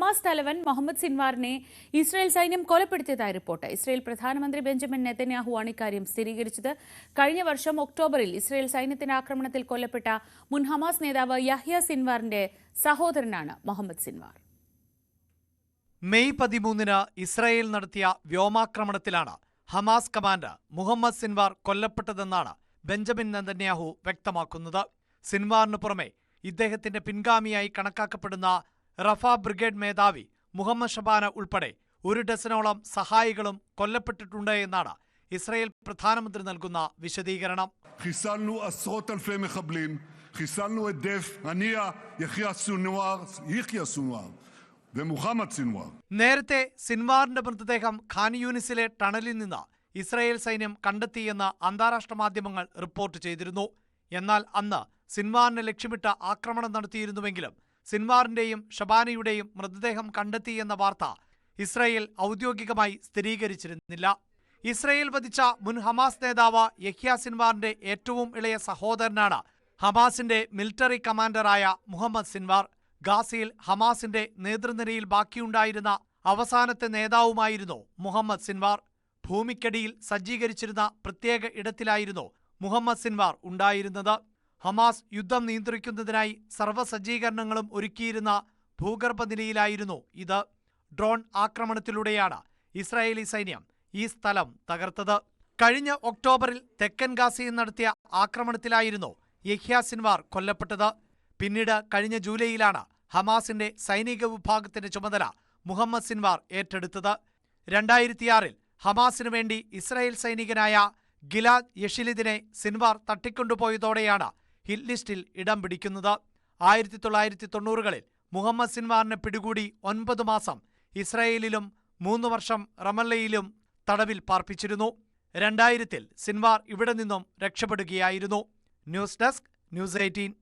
Hamas തലവൻ Muhammad സിൻവാറിനെ Israel സൈന്യം കൊലപ്പെടുത്തിയതായി report. Israel പ്രധാനമന്ത്രി ബെഞ്ചമിൻ നെതന്യാഹുവാണ് ഇക്കാര്യം സ്ഥിരീകരിച്ചത്. കഴിഞ്ഞ വർഷം ഒക്ടോബറിൽ ഇസ്രായേൽ സൈന്യത്തിന്റെ ആക്രമണത്തിൽ കൊല്ലപ്പെട്ട മുൻ ഹമാസ് നേതാവ് യഹ്യ സിൻവാറിന്റെ സഹോദരനാണ് മുഹമ്മദ് സിൻവാർ. മെയ് 13-ന് ഇസ്രായേൽ നടത്തിയ വ്യോമാക്രമണത്തിലാണ് ഹമാസ് കമാൻഡർ മുഹമ്മദ് സിൻവാർ കൊല്ലപ്പെട്ടതെന്നാണ് ബെഞ്ചമിൻ നെതന്യാഹു വ്യക്തമാക്കുന്നത്. സിൻവാറിന് പുറമെ ഇദ്ദേഹത്തിന്റെ പിൻഗാമിയായി കണക്കാക്കപ്പെടുന്ന റഫ ബ്രിഗേഡ് മേധാവി മുഹമ്മദ് ഷബാന ഉൾപ്പെടെ 1 ഡസനോളം സഹായികളും കൊല്ലപ്പെട്ടിട്ടുണ്ട് എന്നാണ് ഇസ്രായേൽ പ്രധാനമന്ത്രി നൽകുന്ന വിശദീകരണം. നേരത്തെ സിൻവാറിന്റെ മൃതദേഹം ഖാൻ യൂനിസിലെ ടണലിൽ നിന്ന് ഇസ്രായേൽ സൈന്യം കണ്ടെത്തിയെന്ന് അന്താരാഷ്ട്ര മാധ്യമങ്ങൾ റിപ്പോർട്ട് ചെയ്തിരുന്നു. എന്നാൽ അന്ന് സിൻവാറിനെ ലക്ഷ്യമിട്ട് ആക്രമണം നടത്തിയിരുന്നുവെങ്കിലും സിൻവാറിന്റെയും ഷബാനയുടെയും മൃതദേഹം കണ്ടെത്തിയെന്ന വാർത്ത ഇസ്രായേൽ ഔദ്യോഗികമായി സ്ഥിരീകരിച്ചിരുന്നില്ല. ഇസ്രായേൽ വധിച്ച മുൻ ഹമാസ് നേതാവ് യഹ്യ സിൻവാറിന്റെ ഏറ്റവും ഇളയ സഹോദരനാണ് ഹമാസിന്റെ മിലിറ്ററി കമാൻഡറായ മുഹമ്മദ് സിൻവാർ. ഗാസയിൽ ഹമാസിന്റെ നേതൃനിരയിൽ ബാക്കിയുണ്ടായിരുന്ന അവസാനത്തെ നേതാവുമായിരുന്നു മുഹമ്മദ് സിൻവാർ. ഭൂമിക്കടിയിൽ സജ്ജീകരിച്ചിരുന്ന പ്രത്യേക ഇടത്തിലായിരുന്നു മുഹമ്മദ് സിൻവാർ ഉണ്ടായിരുന്നത്. ഹമാസ് യുദ്ധം നിയന്ത്രിക്കുന്നതിനായി സർവ്വസജ്ജീകരണങ്ങളും ഒരുക്കിയിരുന്ന ഭൂഗർഭ നിലയിലായിരുന്നു ഇത്. ഡ്രോൺ ആക്രമണത്തിലൂടെയാണ് ഇസ്രായേലി സൈന്യം ഈ സ്ഥലം തകർത്തത്. കഴിഞ്ഞ ഒക്ടോബറിൽ തെക്കൻ ഗാസയിൽ നടത്തിയ ആക്രമണത്തിലായിരുന്നു യഹ്യ സിൻവാർ കൊല്ലപ്പെട്ടത്. പിന്നീട് കഴിഞ്ഞ ജൂലൈയിലാണ് ഹമാസിന്റെ സൈനിക വിഭാഗത്തിന്റെ ചുമതല മുഹമ്മദ് സിൻവാർ ഏറ്റെടുത്തത്. 2006-ൽ ഹമാസിനു വേണ്ടി ഇസ്രായേൽ സൈനികനായ ഗിലാദ് യെഷിലിദിനെ സിൻവാർ തട്ടിക്കൊണ്ടുപോയതോടെയാണ് ഹിറ്റ് ലിസ്റ്റിൽ ഇടം പിടിക്കുന്നത്. 1990-കളിൽ മുഹമ്മദ് സിൻവാറിനെ പിടികൂടി 9 മാസം ഇസ്രായേലിലും 3 വർഷം റമല്ലയിലും തടവിൽ പാർപ്പിച്ചിരുന്നു. 2000-ൽ സിൻവാർ ഇവിടെ നിന്നും രക്ഷപ്പെടുകയായിരുന്നു. News desk, news 18.